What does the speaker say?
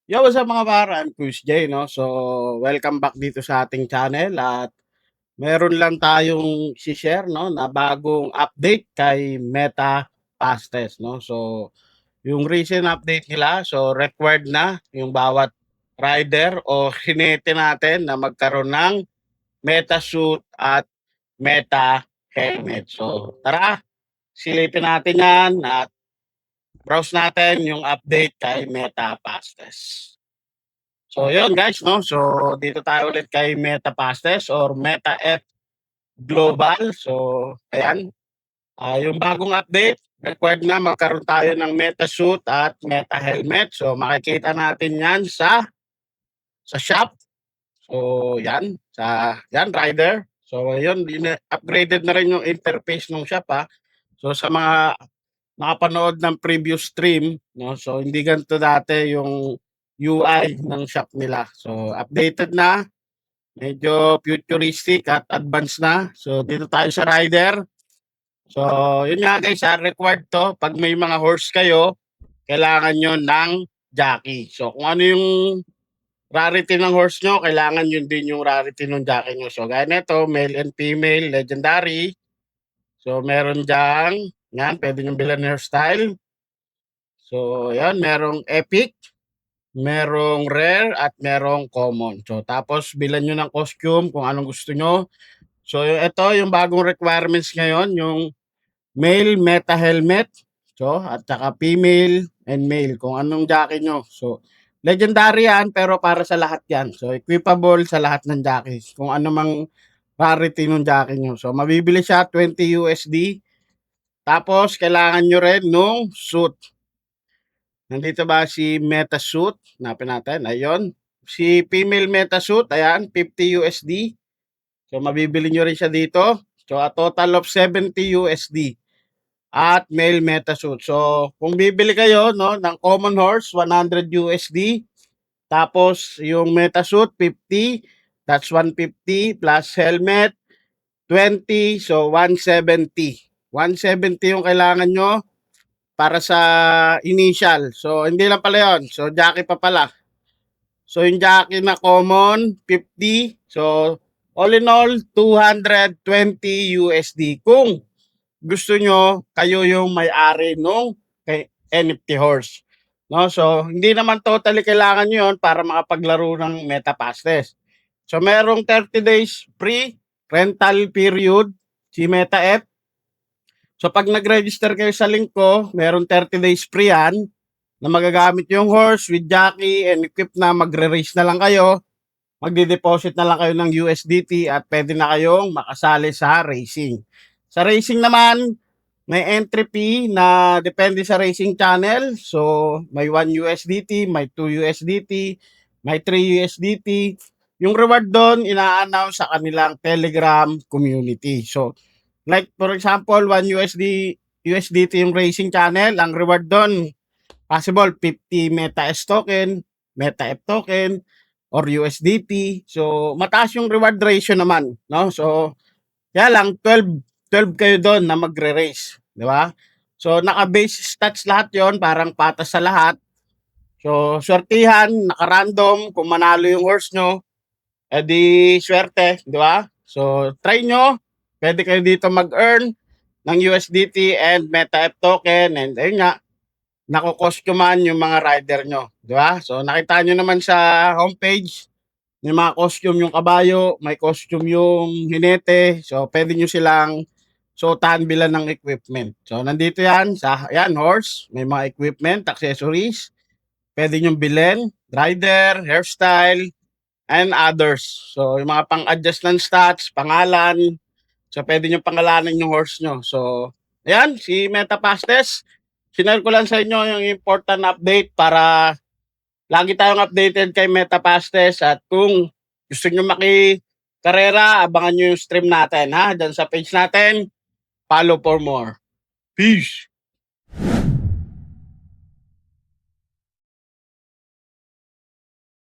Yo, what's up mga par? I'm Kuis J, no? So, welcome back dito sa ating channel at meron lang tayong share no, na bagong update kay Meta Fastest, no? So, yung recent update nila, so required na yung bawat rider o hinete natin na magkaroon ng Meta Suit at Meta Helmet. So, tara, silipin natin yan at browse natin yung update kay Meta Fastest. So yun guys, no? So dito tayo ulit kay Meta Pastes or Meta F Global. So ayan, yung bagong update, required na magkaroon tayo ng Meta Suit at Meta Helmet. So makikita natin yan sa shop. So yan, yan rider. So yun, upgraded na rin yung interface ng shop ha. So sa mga nakapanood ng previous stream, no? So hindi ganito dati yung UI ng shop nila. So updated na, medyo futuristic at advanced na. So dito tayo sa rider. So yun nga guys, required to pag may mga horse kayo, kailangan nyo ng jockey. So kung ano yung rarity ng horse nyo, kailangan yun din yung rarity ng jockey nyo. So gaya nito, male and female, legendary. So meron dyan, yan, pwede nyo bilan hairstyle. So yan, merong epic, merong rare at merong common. So tapos bilan nyo ng costume kung anong gusto nyo. So ito yung bagong requirements ngayon, yung male Meta helmet, so at saka female and male kung anong jockey nyo. So legendary yan pero para sa lahat yan. So equipable sa lahat ng jockeys kung ano mang rarity ng jockey nyo. So mabibili siya 20 USD. Tapos kailangan nyo rin nung suit. Nandito ba si Meta suit? Hanapin natin. Ayun. Si female Meta suit, ayan, 50 USD. So mabibili nyo rin siya dito. So a total of 70 USD. At male Meta suit. So kung bibili kayo no ng common horse 100 USD, tapos yung Meta suit 50, that's 150 plus helmet 20, so 170. 170 yung kailangan nyo para sa initial. So hindi lang pala yon. So jockey pa pala. So yung jockey na common 50. So all in all 220 USD. Kung gusto nyo kayo yung may-ari nung NFT horse. No? So hindi naman totally kailangan nyo yun para makapaglaro ng Meta Passes. So merong 30 days free rental period si Meta F. So pag nag-register kayo sa link ko, merong 30 days free yan na magagamit yung horse with jockey and equip na magre-race na lang kayo. Magde-deposit na lang kayo ng USDT at pwede na kayong makasali sa racing. Sa racing naman, may entry fee na depende sa racing channel. So, may 1 USDT, may 2 USDT, may 3 USDT. Yung reward doon, ina-announce sa kanilang Telegram community. So, like for example, 1 USDT yung racing channel, ang reward doon, possible 50 Meta S token, Meta F token, or USDT. So, mataas yung reward ratio naman, no? So, kaya lang 12 kayo doon na magre-race, di ba? So, naka-base stats lahat 'yon, parang patas sa lahat. So, swertihan, naka-random kung manalo yung horse nyo, edi swerte, di ba? So, try nyo. Pwede kayo dito mag-earn ng USDT and Meta F token and ayun nga, nako-costumean yung mga rider nyo, di ba? So, nakita nyo naman sa homepage, may mga costume yung kabayo, may costume yung hinete. So, pwede nyo silang suotan bilang ng equipment. So, nandito yan sa yan, horse. May mga equipment, accessories. Pwede nyo bilhin, rider, hairstyle, and others. So, yung mga pang-adjust ng stats, pangalan. So, pwede nyo pangalanan yung horse nyo. So, ayan, si Meta Pastes. Sinare ko lang sa inyo yung important update para lagi tayong updated kay Meta Pastes at kung gusto nyo maki-karera, abangan nyo yung stream natin ha, dyan sa page natin. Follow for more. Peace!